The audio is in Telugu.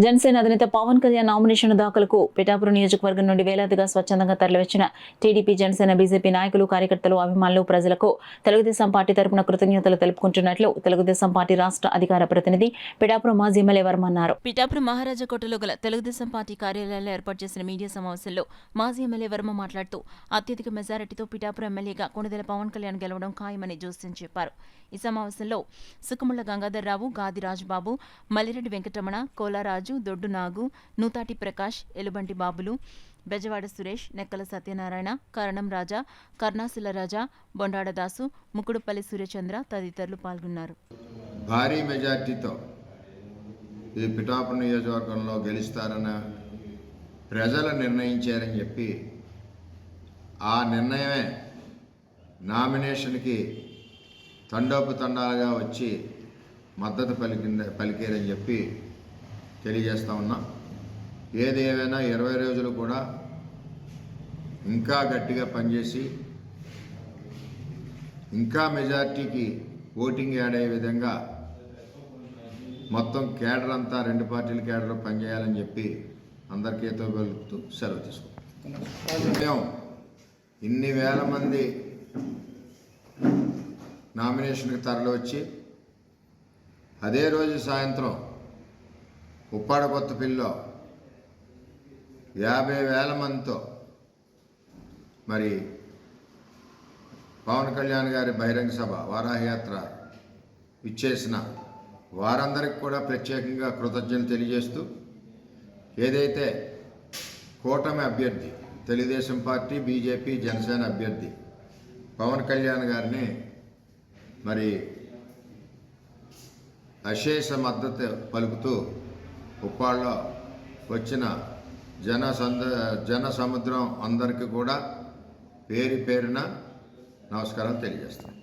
జనసేన అధినేత పవన్ కళ్యాణ్ నామినేషన్ దాఖలకు పిఠాపురం నియోజకవర్గం నుండి వేలాదిగా స్వచ్ఛందంగా తరలివచ్చిన టీడీపీ, జనసేన, బీజేపీ నాయకులు, కార్యకర్తలు, అభిమానులు, ప్రజలకు తెలుగుదేశం పార్టీ తరపున కృతజ్ఞతలు తెలుపుకుంటున్నట్లు తెలుగుదేశం పార్టీ రాష్ట్ర అధికార ప్రతినిధి పిఠాపురం మాజీ ఎమ్మెల్యే వర్మ అన్నారు. పిఠాపురం మహారాజాకోటలో గల తెలుగుదేశం పార్టీ కార్యాలయాల్లో ఏర్పాటు చేసిన మీడియా సమావేశంలో మాజీ ఎమ్మెల్యే వర్మ మాట్లాడుతూ అత్యధిక మెజారిటీతో పిఠాపురం ఎమ్మెల్యేగా కొణిదెల పవన్ కళ్యాణ్ గెలవడం ఖాయమని జోస్యం చెప్పారు. ఈ సమావేశంలో సుఖముళ్ల గంగాధర్రావు, గాది రాజుబాబు, మల్లిరెడ్డి వెంకటరమణ, కోలారాజు, దొడ్డు నాగు, నూతాటి ప్రకాష్, ఎలుబంటి బాబులు, బెజవాడ సురేష్, నెక్కల సత్యనారాయణ, కరణం రాజా, కర్ణాసుల రాజా, బొండాడదాసు, ముకుడుపల్లి సూర్యచంద్ర తదితరులు పాల్గొన్నారు. భారీ మెజార్టీతో ఈ పిఠాపురం నియోజకవర్గంలో గెలుస్తారన్న ప్రజలు నిర్ణయించారని చెప్పి ఆ నిర్ణయమే నామినేషన్కి తండోపతండాలుగా వచ్చి మద్దతు పలికారని చెప్పి తెలియజేస్తా ఉన్నాం. ఏది ఏమైనా 20 రోజులు కూడా ఇంకా గట్టిగా పనిచేసి ఇంకా మెజార్టీకి ఓటింగ్ యాడ్ అయ్యే విధంగా మొత్తం కేడర్ అంతా 2 పార్టీల కేడర్ పనిచేయాలని చెప్పి అందరికీ ఏతో కలుపుతూ సెలవు తీసుకుంటాం. ఇన్ని వేల మంది నామినేషన్కి తరలి వచ్చి అదే రోజు సాయంత్రం ఉప్పాడ కొత్తపల్లిలో 50,000 మందితో మరి పవన్ కళ్యాణ్ గారి బహిరంగ సభ వారాహయాత్ర ఇచ్చేసిన వారందరికీ కూడా ప్రత్యేకంగా కృతజ్ఞతలు తెలియజేస్తూ ఏదైతే కూటమి అభ్యర్థి తెలుగుదేశం పార్టీ, బీజేపీ, జనసేన అభ్యర్థి పవన్ కళ్యాణ్ గారిని మరి అశేష మద్దతు పలుకుతూ ఉప్పాళ్ళలో వచ్చిన జన సముద్రం అందరికీ కూడా పేరు పేరున నమస్కారం తెలియజేస్తాను.